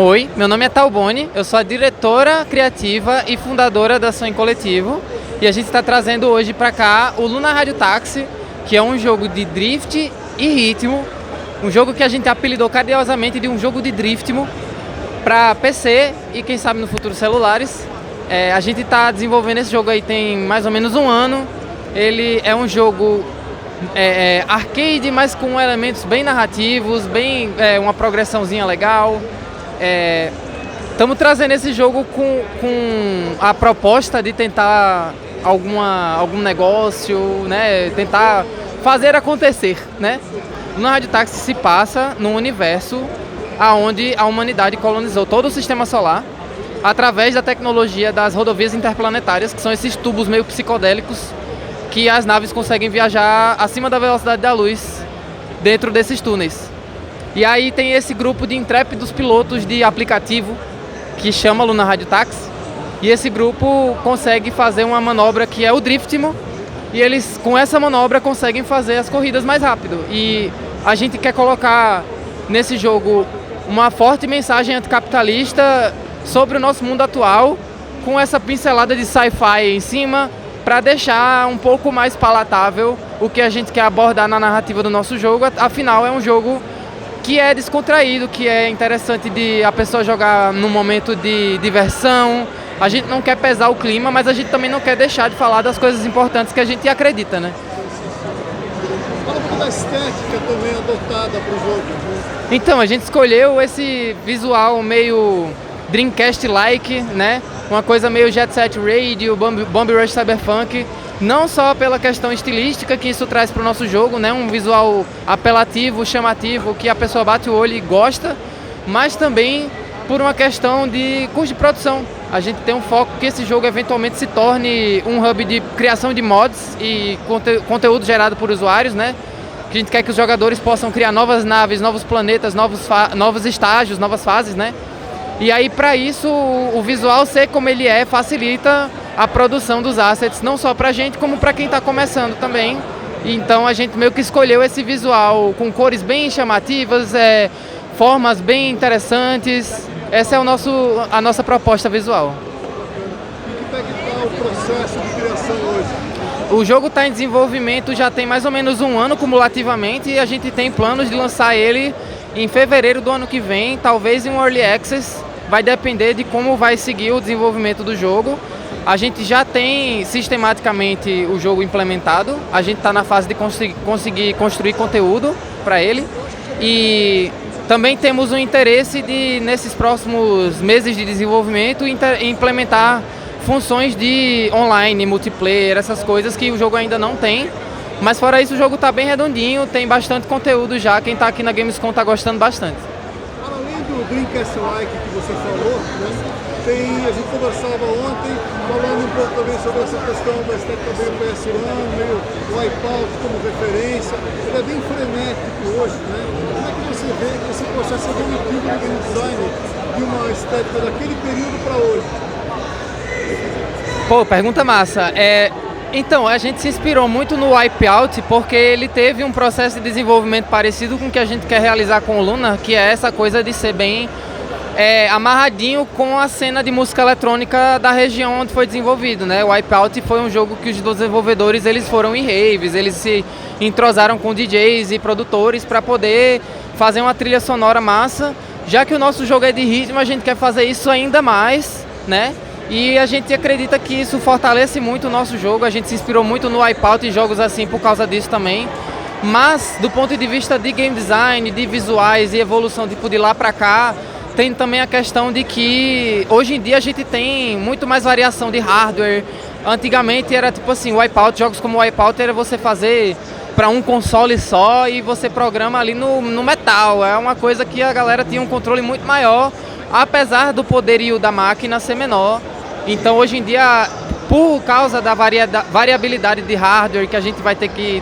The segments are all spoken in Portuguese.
Oi, meu nome é Talboni, eu sou a diretora criativa e fundadora da Sonho Coletivo e a gente está trazendo hoje para cá o Luna Radio Taxi, que é um jogo de drift e ritmo, um jogo que a gente apelidou carinhosamente de um jogo de driftmo para PC e quem sabe no futuro celulares. A gente está desenvolvendo esse jogo aí tem mais ou menos um ano. Ele é um jogo arcade, mas com elementos bem narrativos, uma progressãozinha legal. Estamos trazendo esse jogo com a proposta de tentar algum negócio, né? Tentar fazer acontecer, né? No Rádio Táxi se passa num universo onde a humanidade colonizou todo o sistema solar através da tecnologia das rodovias interplanetárias, que são esses tubos meio psicodélicos que as naves conseguem viajar acima da velocidade da luz dentro desses túneis. E aí tem esse grupo de intrépidos pilotos de aplicativo que chama Luna Radio Taxi, e esse grupo consegue fazer uma manobra que é o driftmo, e eles com essa manobra conseguem fazer as corridas mais rápido. E a gente quer colocar nesse jogo uma forte mensagem anticapitalista sobre o nosso mundo atual, com essa pincelada de sci-fi em cima, para deixar um pouco mais palatável o que a gente quer abordar na narrativa do nosso jogo. Afinal, é um jogo que é descontraído, que é interessante de a pessoa jogar num momento de diversão. A gente não quer pesar o clima, mas a gente também não quer deixar de falar das coisas importantes que a gente acredita, né? Fala um pouco da estética também adotada para o jogo. Então, a gente escolheu esse visual meio Dreamcast-like, né? Uma coisa meio Jet Set Radio, Bomb Rush Cyberpunk. Não só pela questão estilística que isso traz para o nosso jogo, né? Um visual apelativo, chamativo, que a pessoa bate o olho e gosta, mas também por uma questão de custo de produção. A gente tem um foco que esse jogo eventualmente se torne um hub de criação de mods e conteúdo gerado por usuários, né? Que a gente quer que os jogadores possam criar novas naves, novos planetas, novos estágios, novas fases, né? E aí, para isso, o visual ser como ele facilita a produção dos assets, não só pra gente, como pra quem tá começando também. Então a gente meio que escolheu esse visual com cores bem chamativas, formas bem interessantes. Essa é a nossa proposta visual. E como é que está o processo de criação hoje? O jogo está em desenvolvimento já tem mais ou menos um ano cumulativamente, e a gente tem planos de lançar ele em fevereiro do ano que vem, talvez em um Early Access. Vai depender de como vai seguir o desenvolvimento do jogo. A gente já tem sistematicamente o jogo implementado, a gente está na fase de conseguir construir conteúdo para ele, e também temos o interesse de, nesses próximos meses de desenvolvimento, implementar funções de online, multiplayer, essas coisas que o jogo ainda não tem. Mas fora isso, o jogo está bem redondinho, tem bastante conteúdo já, quem está aqui na Gamescom está gostando bastante. Além do Dreamcast-like que você falou, né? A gente conversava ontem, falando um pouco também sobre essa questão da estética do PS1, meio Wipeout como referência. Ele é bem frenético hoje, né? Como é que você vê esse processo evolutivo do game design de uma estética daquele período para hoje? Pô, pergunta massa. Então, a gente se inspirou muito no Wipeout porque ele teve um processo de desenvolvimento parecido com o que a gente quer realizar com o Luna, que é essa coisa de ser bem amarradinho com a cena de música eletrônica da região onde foi desenvolvido, né? O Wipeout foi um jogo que os desenvolvedores eles foram em raves, eles se entrosaram com DJs e produtores para poder fazer uma trilha sonora massa. Já que o nosso jogo é de ritmo, a gente quer fazer isso ainda mais, né? E a gente acredita que isso fortalece muito o nosso jogo. A gente se inspirou muito no Wipeout e jogos assim por causa disso também. Mas do ponto de vista de game design, de visuais e evolução de lá para cá, tem também a questão de que hoje em dia a gente tem muito mais variação de hardware. Antigamente era tipo assim, Wipeout, jogos como Wipeout era você fazer para um console só e você programa ali no metal. É uma coisa que a galera tinha um controle muito maior, apesar do poderio da máquina ser menor. Então hoje em dia, por causa da variabilidade de hardware que a gente vai ter que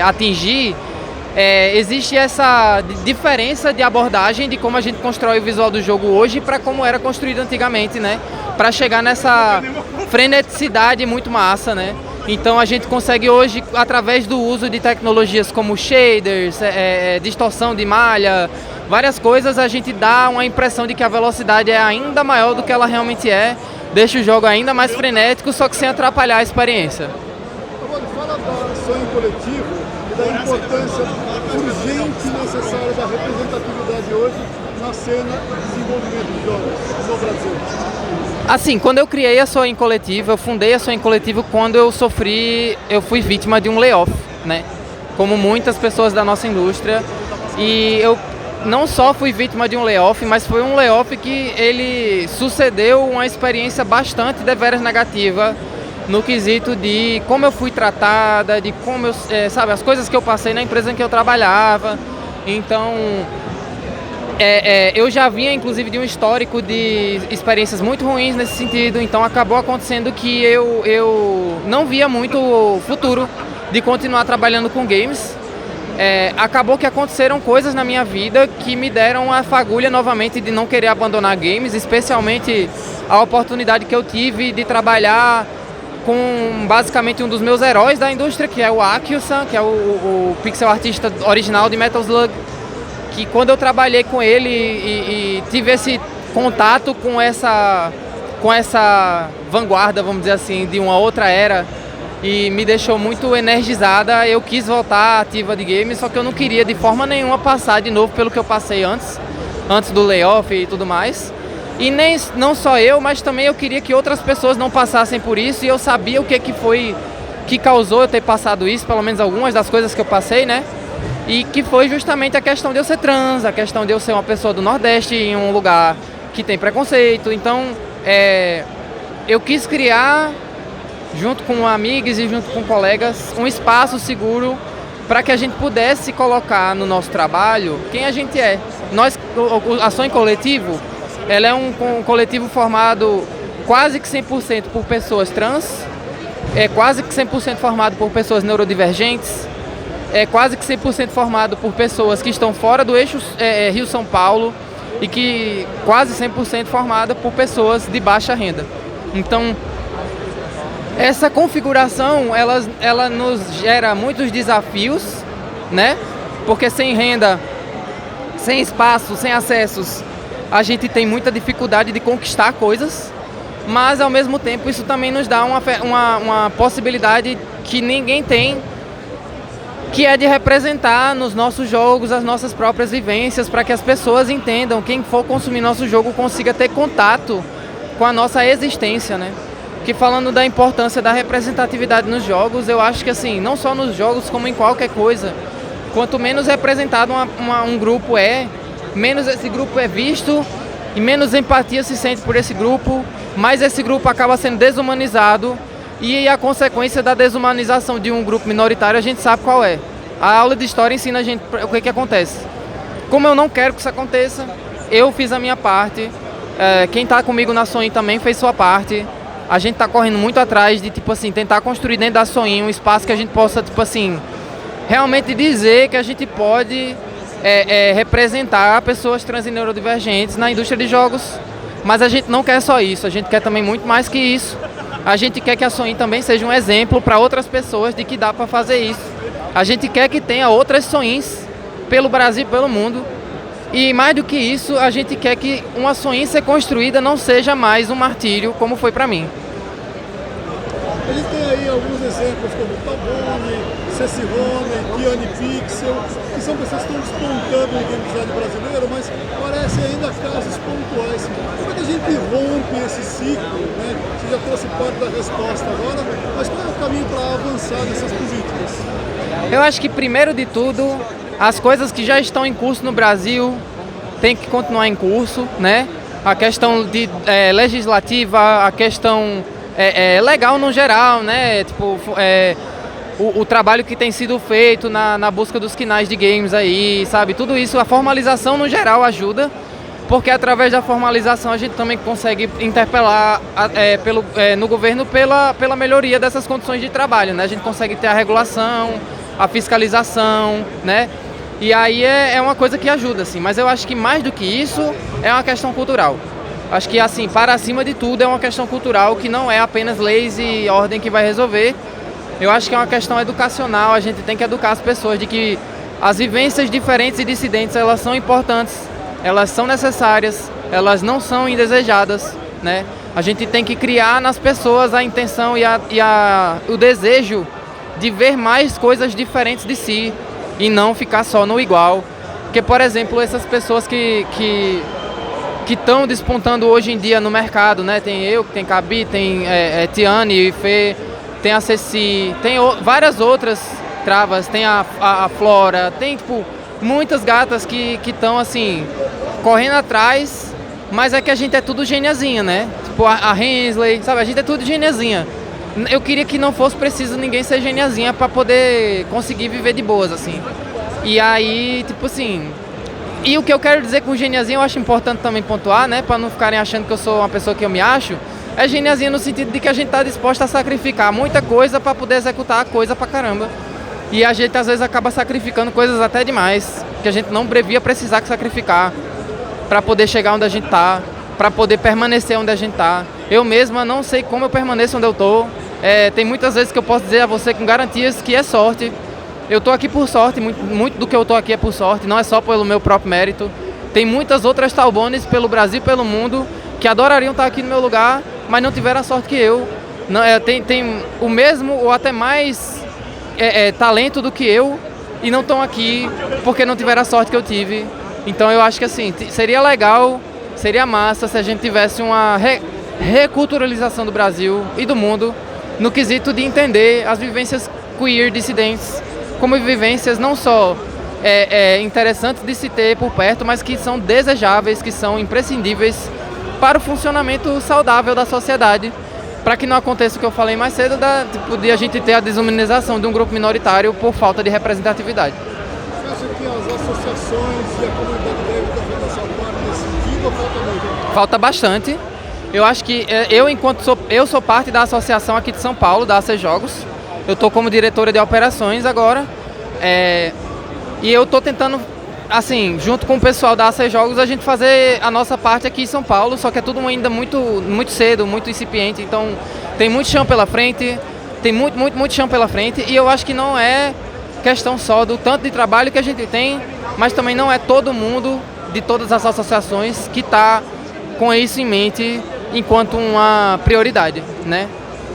atingir, existe essa diferença de abordagem de como a gente constrói o visual do jogo hoje para como era construído antigamente, né? Para chegar nessa freneticidade muito massa, né? Então a gente consegue hoje, através do uso de tecnologias como shaders, distorção de malha, várias coisas, a gente dá uma impressão de que a velocidade é ainda maior do que ela realmente é, deixa o jogo ainda mais frenético, só que sem atrapalhar a experiência. Agora, fala da sonho coletivo e da importância urgente e necessária da representatividade hoje na cena de desenvolvimento de jogos no Brasil. Assim, quando eu criei a Sonho Coletivo, eu fundei a Sonho Coletivo quando eu fui vítima de um layoff, né? Como muitas pessoas da nossa indústria. E eu não só fui vítima de um layoff, mas foi um layoff que ele sucedeu uma experiência bastante deveras negativa no quesito de como eu fui tratada, de como eu, sabe, as coisas que eu passei na empresa em que eu trabalhava. Então, eu já vinha, inclusive, de um histórico de experiências muito ruins nesse sentido, então acabou acontecendo que eu não via muito futuro de continuar trabalhando com games. Acabou que aconteceram coisas na minha vida que me deram a fagulha novamente de não querer abandonar games, especialmente a oportunidade que eu tive de trabalhar com basicamente um dos meus heróis da indústria, que é o Akio-san, que é o pixel artista original de Metal Slug. Que quando eu trabalhei com ele e tive esse contato com essa vanguarda, vamos dizer assim, de uma outra era, e me deixou muito energizada, eu quis voltar ativa de games, só que eu não queria de forma nenhuma passar de novo pelo que eu passei antes do layoff e tudo mais. E não só eu, mas também eu queria que outras pessoas não passassem por isso, e eu sabia o que foi que causou eu ter passado isso, pelo menos algumas das coisas que eu passei, né? E que foi justamente a questão de eu ser trans, a questão de eu ser uma pessoa do Nordeste em um lugar que tem preconceito. Então, eu quis criar, junto com amigos e junto com colegas, um espaço seguro para que a gente pudesse colocar no nosso trabalho quem a gente é. A Sonho Coletivo, ela é um coletivo formado quase que 100% por pessoas trans, quase que 100% formado por pessoas neurodivergentes, quase que 100% formado por pessoas que estão fora do eixo Rio-São Paulo e que quase 100% formada por pessoas de baixa renda. Então, essa configuração, ela nos gera muitos desafios, né? Porque sem renda, sem espaço, sem acessos, a gente tem muita dificuldade de conquistar coisas, mas ao mesmo tempo isso também nos dá uma possibilidade que ninguém tem, que é de representar nos nossos jogos as nossas próprias vivências, para que as pessoas entendam, quem for consumir nosso jogo consiga ter contato com a nossa existência, né? Que falando da importância da representatividade nos jogos, eu acho que assim, não só nos jogos como em qualquer coisa, quanto menos representado um grupo menos esse grupo é visto e menos empatia se sente por esse grupo, mais esse grupo acaba sendo desumanizado. E a consequência da desumanização de um grupo minoritário a gente sabe qual é. A aula de história ensina a gente o que acontece. Como eu não quero que isso aconteça, eu fiz a minha parte, quem está comigo na Sonho também fez sua parte. A gente está correndo muito atrás de, tipo assim, tentar construir dentro da Sonho um espaço que a gente possa, tipo assim, realmente dizer que a gente pode representar pessoas trans e neurodivergentes na indústria de jogos. Mas a gente não quer só isso, a gente quer também muito mais que isso. A gente quer que a Sonho também seja um exemplo para outras pessoas de que dá para fazer isso. A gente quer que tenha outras Sonhos pelo Brasil e pelo mundo. E mais do que isso, a gente quer que uma Sonho ser construída não seja mais um martírio, como foi para mim. A gente tem aí alguns exemplos como Tabone, Cecirone, Kiane Pixel, que são pessoas que estão despontando no game design brasileiro, mas parecem ainda casos pontuais. Como é que a gente rompe esse ciclo, né? Você já trouxe parte da resposta agora, mas qual é o caminho para avançar nessas políticas? Eu acho que, primeiro de tudo, as coisas que já estão em curso no Brasil têm que continuar em curso, né? A questão legislativa, a questão legal no geral, né? Tipo, o trabalho que tem sido feito na busca dos quinais de games aí, sabe? Tudo isso, a formalização no geral ajuda, porque através da formalização a gente também consegue interpelar no governo pela melhoria dessas condições de trabalho, né? A gente consegue ter a regulação, a fiscalização, né? E aí é uma coisa que ajuda, assim. Mas eu acho que mais do que isso é uma questão cultural. Acho que, assim, para acima de tudo é uma questão cultural que não é apenas leis e ordem que vai resolver, Eu acho que é uma questão educacional, a gente tem que educar as pessoas de que as vivências diferentes e dissidentes, elas são importantes, elas são necessárias, elas não são indesejadas, né? A gente tem que criar nas pessoas a intenção o desejo de ver mais coisas diferentes de si e não ficar só no igual. Porque, por exemplo, essas pessoas que estão despontando hoje em dia no mercado, né? Tem eu, tem Gabi, tem Tiane, Fê, tem a Ceci, tem várias outras travas, tem a Flora, tem tipo muitas gatas que estão assim, correndo atrás, mas é que a gente é tudo geniazinha, né? Tipo a Hensley, sabe? A gente é tudo geniazinha. Eu queria que não fosse preciso ninguém ser geniazinha para poder conseguir viver de boas, assim. E aí, tipo assim... E o que eu quero dizer com geniazinha, eu acho importante também pontuar, né? Para não ficarem achando que eu sou uma pessoa que eu me acho. É geniazinha no sentido de que a gente tá disposta a sacrificar muita coisa para poder executar coisa pra caramba. E a gente às vezes acaba sacrificando coisas até demais, que a gente não devia precisar sacrificar para poder chegar onde a gente tá, para poder permanecer onde a gente tá. Eu mesma não sei como eu permaneço onde eu tô. Tem muitas vezes que eu posso dizer a você com garantias que é sorte. Eu tô aqui por sorte, muito do que eu tô aqui é por sorte, não é só pelo meu próprio mérito. Tem muitas outras Talbones pelo Brasil e pelo mundo que adorariam estar aqui no meu lugar, mas não tiveram a sorte que eu. Não, tem o mesmo ou até mais talento do que eu e não estão aqui porque não tiveram a sorte que eu tive. Então eu acho que assim, seria legal, seria massa se a gente tivesse uma reculturalização do Brasil e do mundo no quesito de entender as vivências queer dissidentes como vivências não só interessantes de se ter por perto, mas que são desejáveis, que são imprescindíveis para o funcionamento saudável da sociedade, para que não aconteça o que eu falei mais cedo, de a gente ter a desumanização de um grupo minoritário por falta de representatividade. Você acha que as associações e a comunidade devem estar fazendo sua parte nesse sentido ou falta muito? Falta bastante. Eu acho que eu sou parte da associação aqui de São Paulo, da AC Jogos. Eu estou como diretora de operações agora. E eu estou tentando, assim, junto com o pessoal da AC Jogos, a gente fazer a nossa parte aqui em São Paulo, só que é tudo ainda muito, muito cedo, muito incipiente. Então tem muito chão pela frente, tem muito chão pela frente. E eu acho que não é questão só do tanto de trabalho que a gente tem, mas também não é todo mundo de todas as associações que está com isso em mente enquanto uma prioridade, né?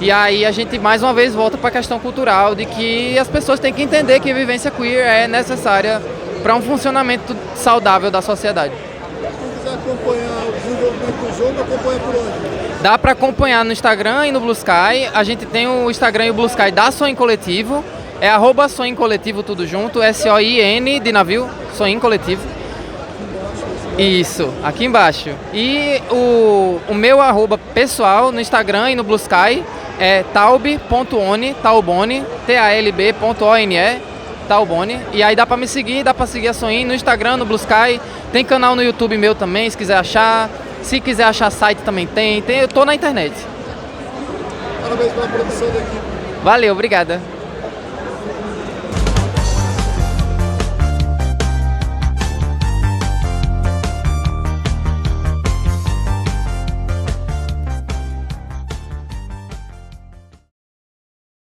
E aí a gente mais uma vez volta para a questão cultural de que as pessoas têm que entender que a vivência queer é necessária para um funcionamento saudável da sociedade. Se quiser acompanhar o desenvolvimento do jogo, acompanha por onde? Dá para acompanhar no Instagram e no Blue Sky. A gente tem o Instagram e o Blue Sky da Sonho Coletivo. É @Sonho Coletivo tudo junto, SOIN de navio, Sonho Coletivo. Isso, aqui embaixo. E o meu @ pessoal no Instagram e no Blue Sky é talb.one, talbone, talb.one, talbone. E aí dá pra me seguir, dá pra seguir a Soin no Instagram, no Blue Sky. Tem canal no YouTube meu também, se quiser achar. Se quiser achar site também tem. Eu tô na internet. Parabéns pela produção daqui. Valeu, obrigada.